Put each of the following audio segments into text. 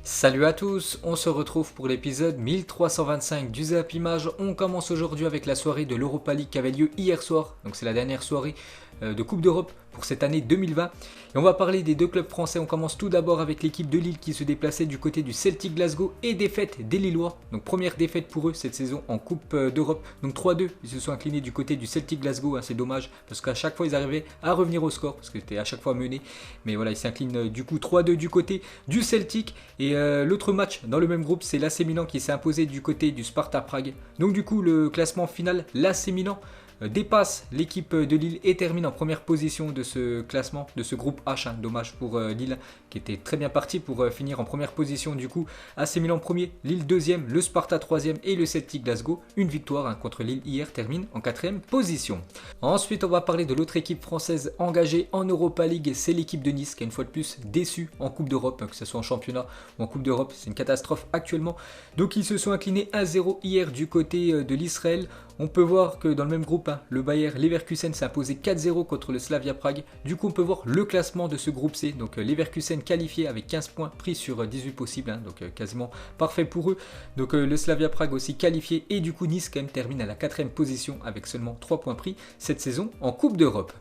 Salut à tous, on se retrouve pour l'épisode 1325 du Zap Image. On commence aujourd'hui avec la soirée de l'Europa League qui avait lieu hier soir. Donc c'est la dernière soirée de Coupe d'Europe pour cette année 2020. Et on va parler des deux clubs français. On commence tout d'abord avec l'équipe de Lille qui se déplaçait du côté du Celtic Glasgow et défaite des Lillois. Donc première défaite pour eux cette saison en Coupe d'Europe. Donc 3-2, ils se sont inclinés du côté du Celtic Glasgow. C'est dommage parce qu'à chaque fois ils arrivaient à revenir au score parce que c'était à chaque fois mené. Mais voilà, ils s'inclinent du coup 3-2 du côté du Celtic. Et l'autre match dans le même groupe, c'est l'AC Milan qui s'est imposé du côté du Sparta Prague. Donc du coup, le classement final, l'AC Milan dépasse l'équipe de Lille et termine en première position de ce classement, de ce groupe H. Dommage pour Lille qui était très bien parti pour finir en première position. Du coup, AC Milan premier, Lille deuxième, le Sparta troisième et le Celtic Glasgow. Une victoire contre Lille hier termine en quatrième position. Ensuite, on va parler de l'autre équipe française engagée en Europa League. C'est l'équipe de Nice qui a une fois de plus déçu en Coupe d'Europe, que ce soit en championnat ou en Coupe d'Europe. C'est une catastrophe actuellement. Donc ils se sont inclinés 1-0 hier du côté de l'Israël. On peut voir que dans le même groupe, le Bayer Leverkusen s'est imposé 4-0 contre le Slavia Prague. Du coup, on peut voir le classement de ce groupe C. Donc Leverkusen qualifié avec 15 points pris sur 18 possibles. Donc quasiment parfait pour eux. Donc le Slavia Prague aussi qualifié. Et du coup, Nice quand même termine à la 4e position avec seulement 3 points pris cette saison en Coupe d'Europe.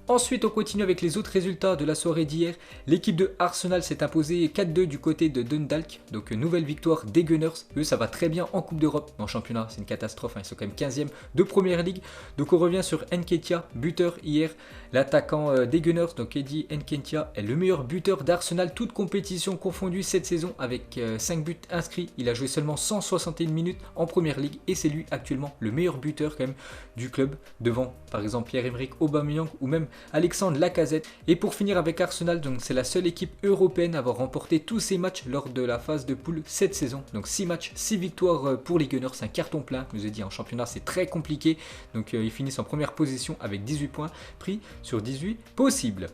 Ensuite, on continue avec les autres résultats de la soirée d'hier. L'équipe de Arsenal s'est imposée 4-2 du côté de Dundalk. Donc, nouvelle victoire des Gunners. Eux, ça va très bien en Coupe d'Europe. En championnat, c'est une catastrophe. Ils sont quand même 15e de Première Ligue. Donc, on revient sur Nketiah, buteur hier. L'attaquant des Gunners, donc Eddie Nketiah, est le meilleur buteur d'Arsenal, toute compétition confondue cette saison avec 5 buts inscrits. Il a joué seulement 161 minutes en Première Ligue et c'est lui actuellement le meilleur buteur quand même du club, devant par exemple Pierre-Emerick Aubameyang ou même Alexandre Lacazette. Et pour finir avec Arsenal, donc c'est la seule équipe européenne à avoir remporté tous ses matchs lors de la phase de poule cette saison. Donc 6 matchs, 6 victoires pour les Gunners, c'est un carton plein. Je vous ai dit, en championnat c'est très compliqué. Donc ils finissent en première position avec 18 points pris sur 18 possibles.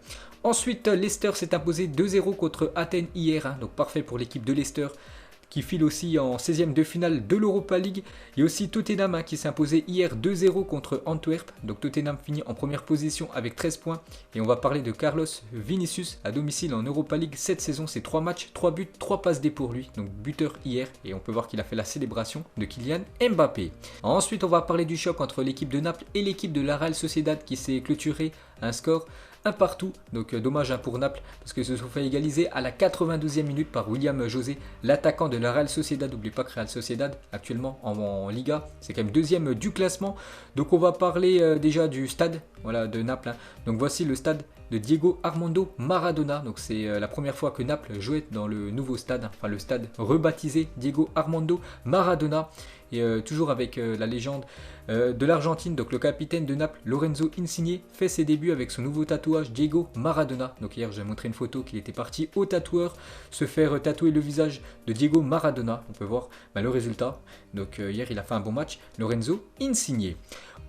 Ensuite, Leicester s'est imposé 2-0 contre Athènes hier. Donc parfait pour l'équipe de Leicester, qui file aussi en 16e de finale de l'Europa League. Il y a aussi Tottenham qui s'est imposé hier 2-0 contre Antwerp. Donc Tottenham finit en première position avec 13 points. Et on va parler de Carlos Vinicius à domicile en Europa League cette saison. C'est 3 matchs, 3 buts, 3 passes D pour lui. Donc buteur hier. Et on peut voir qu'il a fait la célébration de Kylian Mbappé. Ensuite, on va parler du choc entre l'équipe de Naples et l'équipe de la Real Sociedad qui s'est clôturé un score un partout. Donc dommage pour Naples parce qu'ils se sont fait égaliser à la 92e minute par William José, l'attaquant de la Real Sociedad. N'oubliez pas que Real Sociedad actuellement en Liga, c'est quand même deuxième du classement. Donc on va parler déjà du stade, voilà, de Naples. Donc voici le stade de Diego Armando Maradona. Donc c'est la première fois que Naples jouait dans le nouveau stade, enfin le stade rebaptisé Diego Armando Maradona. Et toujours avec la légende de l'Argentine, donc le capitaine de Naples, Lorenzo Insigne, fait ses débuts avec son nouveau tatouage Diego Maradona. Donc hier j'ai montré une photo qu'il était parti au tatoueur se faire tatouer le visage de Diego Maradona. On peut voir le résultat. Donc hier il a fait un bon match, Lorenzo Insigne.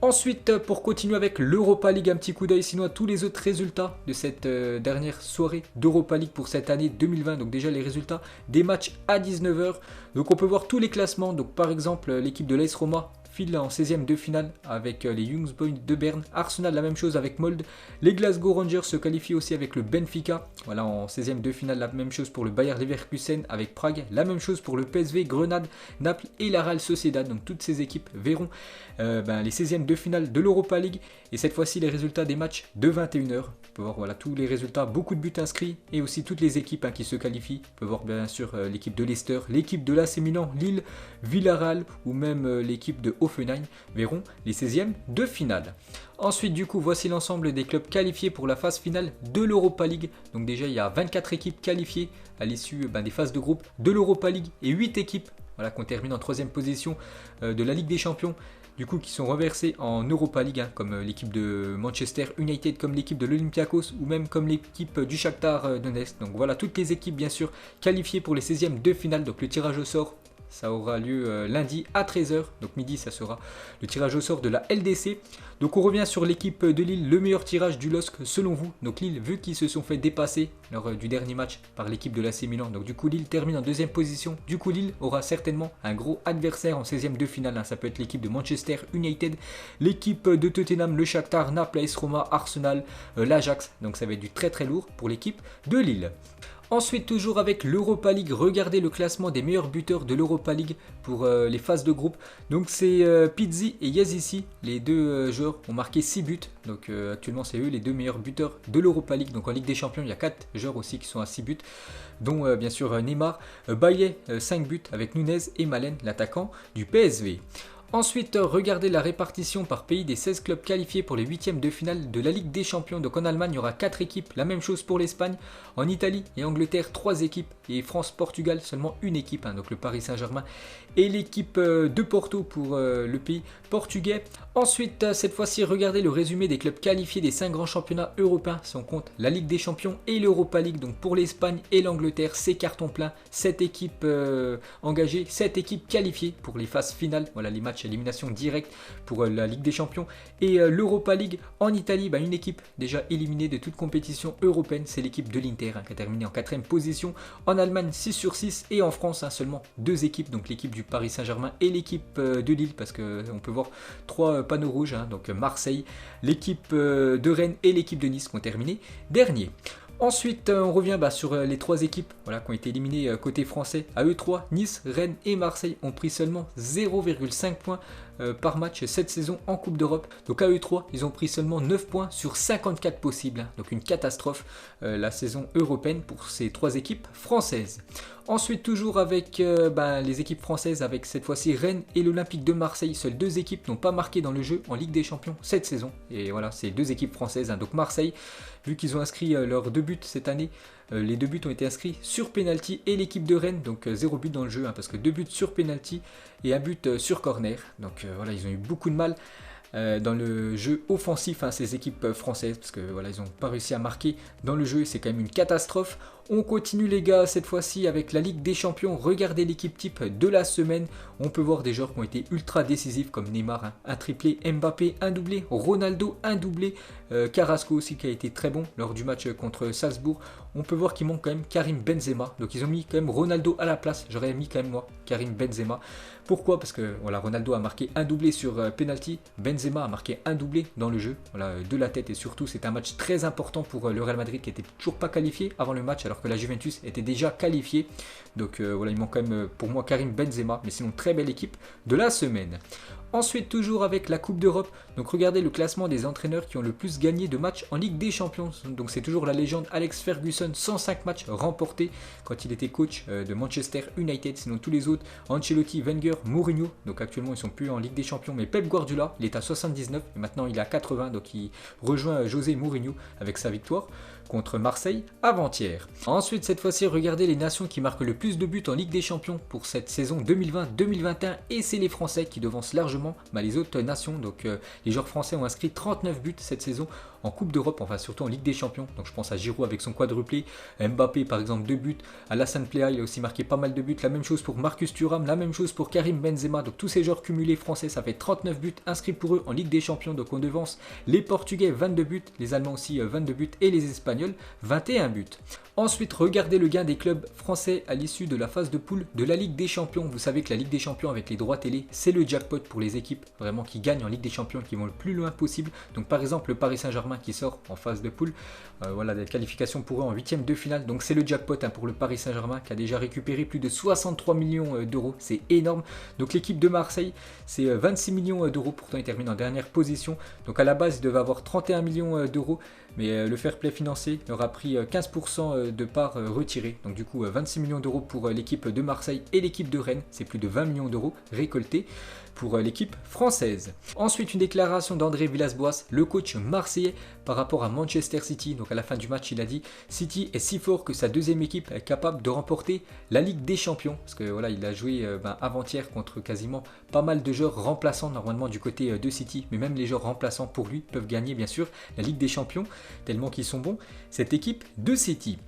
Ensuite, pour continuer avec l'Europa League, un petit coup d'œil sinon à tous les autres résultats de cette dernière soirée d'Europa League pour cette année 2020. Donc déjà les résultats des matchs à 19h. Donc on peut voir tous les classements. Donc par exemple l'équipe de l'AS Roma file en 16e de finale avec les Young Boys de Berne. Arsenal la même chose avec Molde. Les Glasgow Rangers se qualifient aussi avec le Benfica. Voilà, en 16e de finale, la même chose pour le Bayer Leverkusen avec Prague. La même chose pour le PSV, Grenade, Naples et la Real Sociedad. Donc toutes ces équipes verront les 16e de finale de l'Europa League. Et cette fois-ci les résultats des matchs de 21h. On peut voir voilà, tous les résultats, beaucoup de buts inscrits et aussi toutes les équipes qui se qualifient. On peut voir bien sûr l'équipe de Leicester, l'équipe de l'AC Milan, Lille, Villarreal ou même l'équipe de Hoffenheim verront les 16e de finale. Ensuite du coup voici l'ensemble des clubs qualifiés pour la phase finale de l'Europa League. Donc déjà il y a 24 équipes qualifiées à l'issue des phases de groupe de l'Europa League et 8 équipes qu'on termine en 3e position de la Ligue des Champions. Du coup qui sont reversés en Europa League, comme l'équipe de Manchester United, comme l'équipe de l'Olympiakos ou même comme l'équipe du Shakhtar Donetsk. Donc voilà toutes les équipes bien sûr qualifiées pour les 16e de finale. Donc le tirage au sort, ça aura lieu lundi à 13h, donc midi ça sera le tirage au sort de la LDC. Donc on revient sur l'équipe de Lille, le meilleur tirage du LOSC selon vous. Donc Lille, vu qu'ils se sont fait dépasser lors du dernier match par l'équipe de l'AC Milan, donc du coup Lille termine en 2e position. Du coup Lille aura certainement un gros adversaire en 16e de finale. Ça peut être l'équipe de Manchester United, l'équipe de Tottenham, le Shakhtar, Naples, AS Roma, Arsenal, l'Ajax. Donc ça va être du très très lourd pour l'équipe de Lille. Ensuite, toujours avec l'Europa League, regardez le classement des meilleurs buteurs de l'Europa League pour les phases de groupe. Donc c'est Pizzi et Yazici, les deux joueurs ont marqué 6 buts. Donc actuellement c'est eux les deux meilleurs buteurs de l'Europa League. Donc en Ligue des Champions, il y a 4 joueurs aussi qui sont à 6 buts, dont bien sûr Neymar, Bailly 5 buts avec Nunez et Malen, l'attaquant du PSV. Ensuite, regardez la répartition par pays des 16 clubs qualifiés pour les huitièmes de finale de la Ligue des Champions. Donc en Allemagne, il y aura 4 équipes, la même chose pour l'Espagne. En Italie et Angleterre, 3 équipes. Et France-Portugal, seulement une équipe, donc le Paris Saint-Germain et l'équipe de Porto pour le pays portugais. Ensuite, cette fois-ci, regardez le résumé des clubs qualifiés des 5 grands championnats européens, si on compte la Ligue des Champions et l'Europa League. Donc pour l'Espagne et l'Angleterre, c'est carton plein. 7 équipes engagées, 7 équipes qualifiées pour les phases finales. Voilà les matchs élimination directe pour la Ligue des Champions. Et l'Europa League en Italie, une équipe déjà éliminée de toute compétition européenne, c'est l'équipe de l'Inter qui a terminé en 4e position. En Allemagne 6 sur 6 et en France seulement 2 équipes, donc l'équipe du Paris Saint-Germain et l'équipe de Lille, parce qu'on peut voir 3 panneaux rouges, donc Marseille, l'équipe de Rennes et l'équipe de Nice qui ont terminé dernier. Ensuite, on revient sur les 3 équipes qui ont été éliminées côté français. À eux 3, Nice, Rennes et Marseille ont pris seulement 0,5 points par match cette saison en Coupe d'Europe. Donc à eux 3, ils ont pris seulement 9 points sur 54 possibles. Donc une catastrophe la saison européenne pour ces 3 équipes françaises. Ensuite, toujours avec les équipes françaises, avec cette fois-ci Rennes et l'Olympique de Marseille. Seules 2 équipes n'ont pas marqué dans le jeu en Ligue des Champions cette saison. Et voilà, c'est 2 équipes françaises. Donc Marseille, vu qu'ils ont inscrit leurs 2 buts cette année, les 2 buts ont été inscrits sur penalty, et l'équipe de Rennes, donc 0 but dans le jeu, parce que 2 buts sur penalty et 1 but sur corner. Donc voilà, ils ont eu beaucoup de mal dans le jeu offensif, ces équipes françaises, parce que voilà, ils n'ont pas réussi à marquer dans le jeu, c'est quand même une catastrophe. On continue les gars, cette fois-ci avec la Ligue des Champions. Regardez l'équipe type de la semaine. On peut voir des joueurs qui ont été ultra décisifs comme Neymar, un triplé, Mbappé, un doublé, Ronaldo, un doublé, Carrasco aussi qui a été très bon lors du match contre Salzbourg. On peut voir qu'il manque quand même Karim Benzema. Donc ils ont mis quand même Ronaldo à la place. J'aurais mis quand même moi Karim Benzema. Pourquoi? Parce que voilà, Ronaldo a marqué un doublé sur penalty. Benzema a marqué un doublé dans le jeu. Voilà, de la tête, et surtout c'est un match très important pour le Real Madrid qui n'était toujours pas qualifié avant le match, alors que la Juventus était déjà qualifiée. Donc voilà, il manque quand même pour moi Karim Benzema, mais sinon très belle équipe de la semaine. Ensuite, toujours avec la Coupe d'Europe, donc regardez le classement des entraîneurs qui ont le plus gagné de matchs en Ligue des Champions. Donc c'est toujours la légende Alex Ferguson, 105 matchs remportés quand il était coach de Manchester United. Sinon tous les autres, Ancelotti, Wenger, Mourinho, donc actuellement ils sont plus en Ligue des Champions, mais Pep Guardiola, il est à 79 et maintenant il est à 80, donc il rejoint José Mourinho avec sa victoire contre Marseille avant-hier. Ensuite, cette fois-ci, regardez les nations qui marquent le plus de buts en Ligue des Champions pour cette saison 2020-2021, et c'est les Français qui devancent largement les autres nations. Donc les joueurs français ont inscrit 39 buts cette saison en Coupe d'Europe, enfin surtout en Ligue des Champions. Donc je pense à Giroud avec son quadruplé, Mbappé par exemple 2 buts, Alassane Plea il a aussi marqué pas mal de buts, la même chose pour Marcus Thuram, la même chose pour Karim Benzema. Donc tous ces joueurs cumulés français, ça fait 39 buts inscrits pour eux en Ligue des Champions. Donc on devance les Portugais 22 buts, les Allemands aussi 22 buts et les Espagnols 21 buts. Ensuite, regardez le gain des clubs français à l'issue de la phase de poule de la Ligue des Champions. Vous savez que la Ligue des Champions avec les droits télé, c'est le jackpot pour les équipes vraiment qui gagnent en Ligue des Champions, qui vont le plus loin possible. Donc par exemple le Paris Saint-Germain qui sort en phase de poule, voilà des qualifications pour eux en 8e de finale. Donc c'est le jackpot pour le Paris Saint-Germain qui a déjà récupéré plus de 63 millions d'euros. C'est énorme. Donc l'équipe de Marseille, c'est 26 millions d'euros. Pourtant ils terminent en dernière position. Donc à la base ils devaient avoir 31 millions d'euros. Mais le fair play financier leur a pris 15% de parts retirées. Donc du coup 26 millions d'euros pour l'équipe de Marseille et l'équipe de Rennes. C'est plus de 20 millions d'euros récoltés pour l'équipe française. Ensuite, une déclaration d'André Villas-Boas, le coach marseillais, par rapport à Manchester City. Donc à la fin du match, il a dit « City est si fort que sa deuxième équipe est capable de remporter la Ligue des Champions ». Parce que voilà, il a joué avant-hier contre quasiment pas mal de joueurs remplaçants normalement du côté de City. Mais même les joueurs remplaçants pour lui peuvent gagner bien sûr la Ligue des Champions, tellement qu'ils sont bons, cette équipe de City.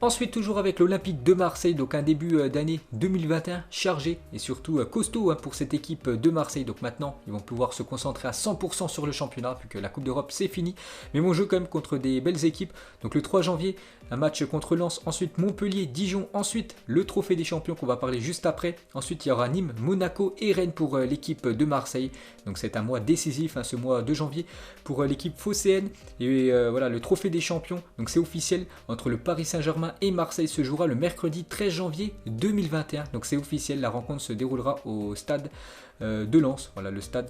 Ensuite, toujours avec l'Olympique de Marseille, donc un début d'année 2021 chargé et surtout costaud pour cette équipe de Marseille. Donc maintenant, ils vont pouvoir se concentrer à 100% sur le championnat, vu que la Coupe d'Europe c'est fini. Mais on joue quand même contre des belles équipes. Donc le 3 janvier, un match contre Lens, ensuite Montpellier, Dijon, ensuite le trophée des champions qu'on va parler juste après. Ensuite il y aura Nîmes, Monaco et Rennes pour l'équipe de Marseille. Donc c'est un mois décisif, ce mois de janvier pour l'équipe phocéenne. Et voilà, le trophée des champions, donc c'est officiel, entre le Paris Saint-Germain et Marseille se jouera le mercredi 13 janvier 2021. Donc c'est officiel, la rencontre se déroulera au stade de Lens, voilà le stade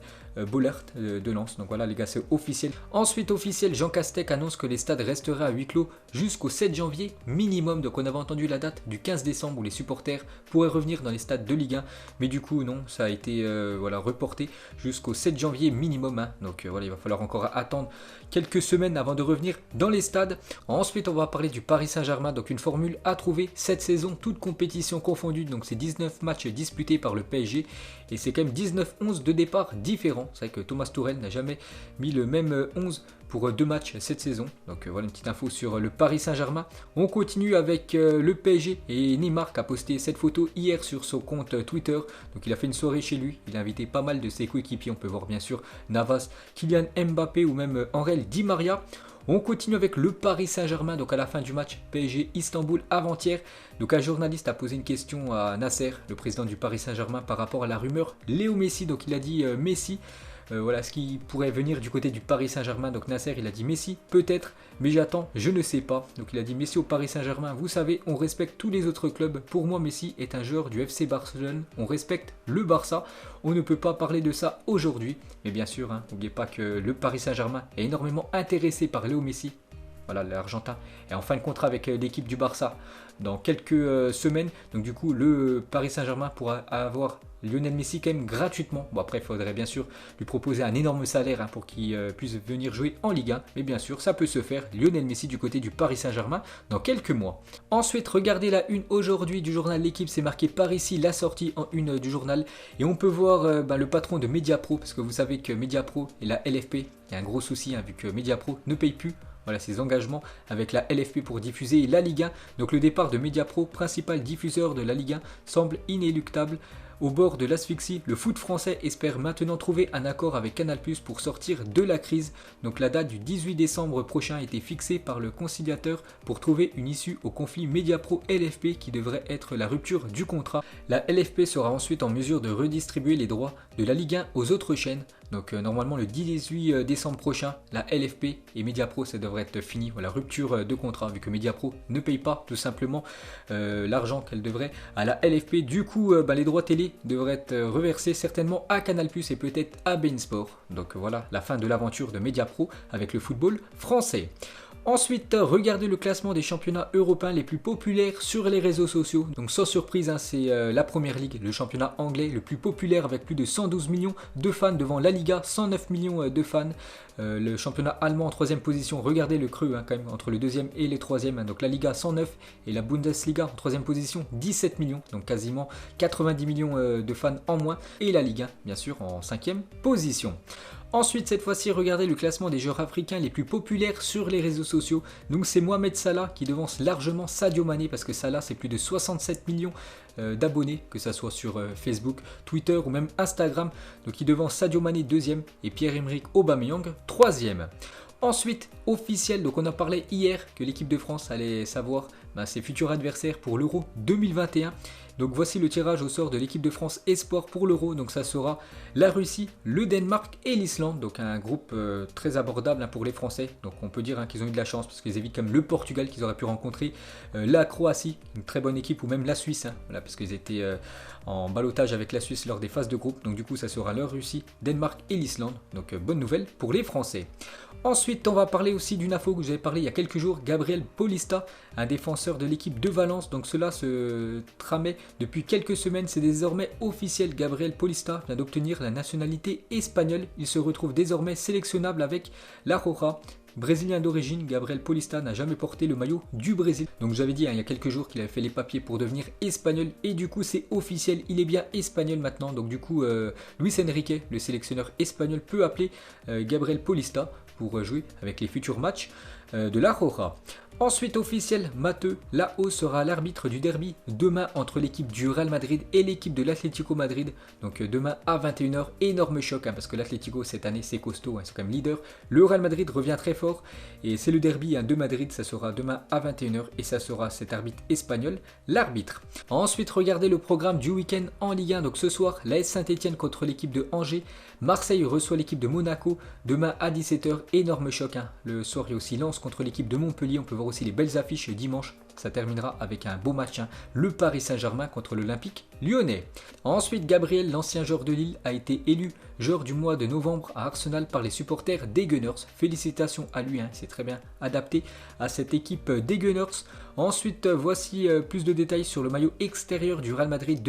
Bollaert de Lens. Donc voilà les gars, c'est officiel. Ensuite officiel, Jean Castex annonce que les stades resteraient à huis clos jusqu'au 7 janvier minimum. Donc on avait entendu la date du 15 décembre où les supporters pourraient revenir dans les stades de Ligue 1, mais du coup non, ça a été voilà, reporté jusqu'au 7 janvier minimum. Donc voilà, il va falloir encore attendre quelques semaines avant de revenir dans les stades. Ensuite on va parler du Paris Saint-Germain, donc une formule à trouver cette saison, toutes compétitions confondues. Donc c'est 19 matchs disputés par le PSG et c'est quand même 19-11 de départ différents. C'est vrai que Thomas Tuchel n'a jamais mis le même 11 pour 2 matchs cette saison. Donc voilà une petite info sur le Paris Saint-Germain. On continue avec le PSG et Neymar qui a posté cette photo hier sur son compte Twitter. Donc il a fait une soirée chez lui, il a invité pas mal de ses coéquipiers. On peut voir bien sûr Navas, Kylian Mbappé ou même Angel Di Maria. On continue avec le Paris Saint-Germain, donc à la fin du match PSG Istanbul avant-hier. Donc un journaliste a posé une question à Nasser, le président du Paris Saint-Germain, par rapport à la rumeur Léo Messi. Donc il a dit Messi, voilà ce qui pourrait venir du côté du Paris Saint-Germain. Donc Nasser il a dit Messi peut-être, mais j'attends, je ne sais pas. Donc il a dit Messi au Paris Saint-Germain, vous savez on respecte tous les autres clubs. Pour moi Messi est un joueur du FC Barcelone, on respecte le Barça. On ne peut pas parler de ça aujourd'hui. Mais bien sûr, n'oubliez pas que le Paris Saint-Germain est énormément intéressé par Léo Messi. Voilà, l'Argentin est en fin de contrat avec l'équipe du Barça dans quelques semaines. Donc du coup, le Paris Saint-Germain pourra avoir Lionel Messi quand même gratuitement. Bon après, il faudrait bien sûr lui proposer un énorme salaire pour qu'il puisse venir jouer en Ligue 1. Mais bien sûr, ça peut se faire. Lionel Messi du côté du Paris Saint-Germain dans quelques mois. Ensuite, regardez la une aujourd'hui du journal L'Équipe. C'est marqué par ici la sortie en une du journal. Et on peut voir le patron de Mediapro. Parce que vous savez que Mediapro et la LFP, il y a un gros souci vu que Mediapro ne paye plus. Voilà ses engagements avec la LFP pour diffuser la Ligue 1. Donc le départ de Mediapro, principal diffuseur de la Ligue 1, semble inéluctable. Au bord de l'asphyxie, le foot français espère maintenant trouver un accord avec Canal+ pour sortir de la crise. Donc la date du 18 décembre prochain a été fixée par le conciliateur pour trouver une issue au conflit Mediapro-LFP qui devrait être la rupture du contrat. La LFP sera ensuite en mesure de redistribuer les droits de la Ligue 1 aux autres chaînes. Donc normalement le 18 décembre prochain, la LFP et Mediapro ça devrait être fini. Voilà, rupture de contrat vu que Mediapro ne paye pas tout simplement l'argent qu'elle devrait à la LFP. Du coup les droits télé devraient être reversés certainement à Canal+ et peut-être à beIN Sport. Donc voilà la fin de l'aventure de Mediapro avec le football français. Ensuite, regardez le classement des championnats européens les plus populaires sur les réseaux sociaux. Donc sans surprise, c'est la Première Ligue, le championnat anglais le plus populaire avec plus de 112 millions de fans devant la Liga, 109 millions de fans. Le championnat allemand en troisième position, regardez le creux quand même entre le deuxième et le troisième. Donc la Liga 109 et la Bundesliga en troisième position 17 millions, donc quasiment 90 millions de fans en moins. Et la Ligue 1 bien sûr en cinquième position. Ensuite, cette fois-ci, regardez le classement des joueurs africains les plus populaires sur les réseaux sociaux. Donc c'est Mohamed Salah qui devance largement Sadio Mané parce que Salah c'est plus de 67 millions d'abonnés, que ça soit sur Facebook, Twitter ou même Instagram. Donc il devance Sadio Mané deuxième et Pierre-Emerick Aubameyang troisième. Ensuite, officiel, donc on a parlé hier que l'équipe de France allait savoir ses futurs adversaires pour l'Euro 2021. Donc voici le tirage au sort de l'équipe de France Espoir pour l'Euro. Donc ça sera la Russie, le Danemark et l'Islande. Donc un groupe très abordable pour les Français. Donc on peut dire qu'ils ont eu de la chance parce qu'ils évitent comme le Portugal qu'ils auraient pu rencontrer, la Croatie, une très bonne équipe, ou même la Suisse. Voilà, parce qu'ils étaient en ballottage avec la Suisse lors des phases de groupe. Donc du coup ça sera la Russie, Danemark et l'Islande. Donc bonne nouvelle pour les Français. Ensuite, on va parler aussi d'une info que j'avais parlé il y a quelques jours. Gabriel Paulista, un défenseur de l'équipe de Valence. Donc cela se tramait depuis quelques semaines. C'est désormais officiel. Gabriel Paulista vient d'obtenir la nationalité espagnole. Il se retrouve désormais sélectionnable avec la Roja. Brésilien d'origine, Gabriel Paulista n'a jamais porté le maillot du Brésil. Donc j'avais dit il y a quelques jours qu'il avait fait les papiers pour devenir espagnol. Et du coup c'est officiel, il est bien espagnol maintenant. Donc du coup Luis Enrique, le sélectionneur espagnol, peut appeler Gabriel Paulista pour jouer avec les futurs matchs de la Roja. Ensuite officiel, Matteo Lahoz sera l'arbitre du derby demain entre l'équipe du Real Madrid et l'équipe de l'Atlético Madrid. Donc demain à 21h, énorme choc parce que l'Atlético cette année c'est costaud, c'est quand même leader. Le Real Madrid revient très fort et c'est le derby de Madrid, ça sera demain à 21h et ça sera cet arbitre espagnol, l'arbitre. Ensuite regardez le programme du week-end en Ligue 1. Donc ce soir, l'AS Saint-Etienne contre l'équipe de Angers. Marseille reçoit l'équipe de Monaco demain à 17h, énorme choc. Le soir il y a aussi Lens contre l'équipe de Montpellier, on peut voir aussi les belles affiches dimanche. Ça terminera avec un beau match, le Paris Saint-Germain contre l'Olympique Lyonnais. Ensuite, Gabriel, l'ancien joueur de Lille, a été élu joueur du mois de novembre à Arsenal par les supporters des Gunners. Félicitations à lui, c'est très bien adapté à cette équipe des Gunners. Ensuite, voici plus de détails sur le maillot extérieur du Real Madrid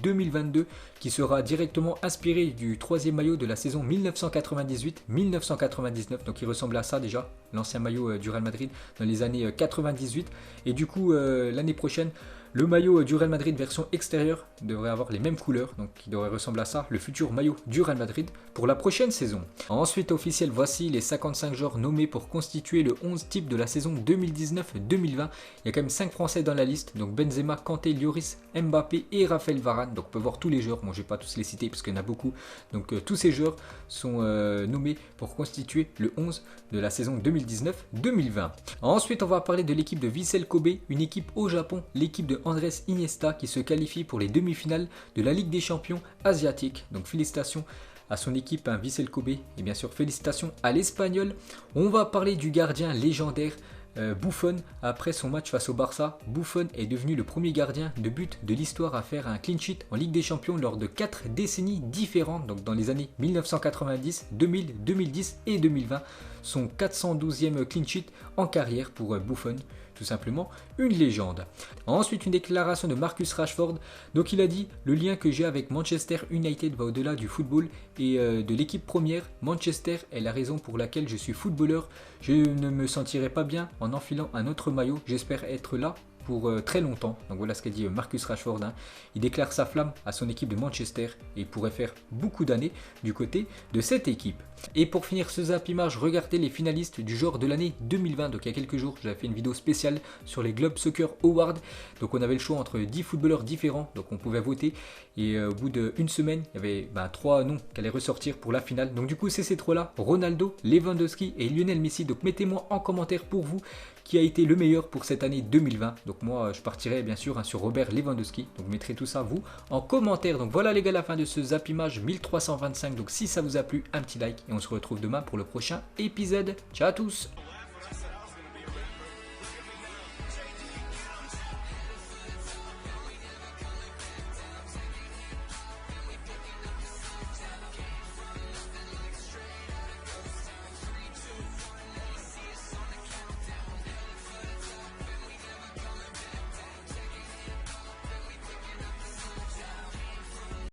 2021-2022 qui sera directement inspiré du troisième maillot de la saison 1998-1999. Donc il ressemble à ça déjà, l'ancien maillot du Real Madrid dans les années 98. Et du coup, l'année prochaine, le maillot du Real Madrid version extérieure devrait avoir les mêmes couleurs, donc il devrait ressembler à ça, le futur maillot du Real Madrid pour la prochaine saison. Ensuite officiel, voici les 55 joueurs nommés pour constituer le 11 type de la saison 2019-2020. Il y a quand même 5 Français dans la liste, donc Benzema, Kanté, Lloris, Mbappé et Raphaël Varane. Donc on peut voir tous les joueurs, bon je ne vais pas tous les citer parce qu'il y en a beaucoup. Donc tous ces joueurs sont nommés pour constituer le 11 de la saison 2019-2020. Ensuite on va parler de l'équipe de Vissel Kobe, une équipe au Japon, l'équipe de Andrés Iniesta qui se qualifie pour les demi-finales de la Ligue des Champions asiatiques. Donc félicitations à son équipe, Vissel Kobe, et bien sûr félicitations à l'Espagnol. On va parler du gardien légendaire Buffon. Après son match face au Barça, Buffon est devenu le premier gardien de but de l'histoire à faire un clean sheet en Ligue des Champions lors de 4 décennies différentes, donc dans les années 1990, 2000, 2010 et 2020. Son 412e clean sheet en carrière pour Buffon. Tout simplement une légende. Ensuite, une déclaration de Marcus Rashford. Donc il a dit: le lien que j'ai avec Manchester United va au-delà du football et de l'équipe première. Manchester est la raison pour laquelle je suis footballeur. Je ne me sentirai pas bien en enfilant un autre maillot. J'espère être là pour très longtemps. Donc voilà ce qu'a dit Marcus Rashford. Il déclare sa flamme à son équipe de Manchester et il pourrait faire beaucoup d'années du côté de cette équipe. Et pour finir ce Zap Image, regardez les finalistes du joueur de l'année 2020. Donc il y a quelques jours, j'avais fait une vidéo spéciale sur les Globe Soccer Awards. Donc on avait le choix entre 10 footballeurs différents, donc on pouvait voter. Et au bout d'une semaine, il y avait 3 noms qui allaient ressortir pour la finale. Donc du coup, c'est ces 3-là: Ronaldo, Lewandowski et Lionel Messi. Donc mettez-moi en commentaire pour vous qui a été le meilleur pour cette année 2020. Donc moi, je partirai bien sûr sur Robert Lewandowski. Donc vous mettrez tout ça, vous, en commentaire. Donc voilà les gars, la fin de ce Zap Image 1325. Donc si ça vous a plu, un petit like. Et on se retrouve demain pour le prochain épisode. Ciao à tous!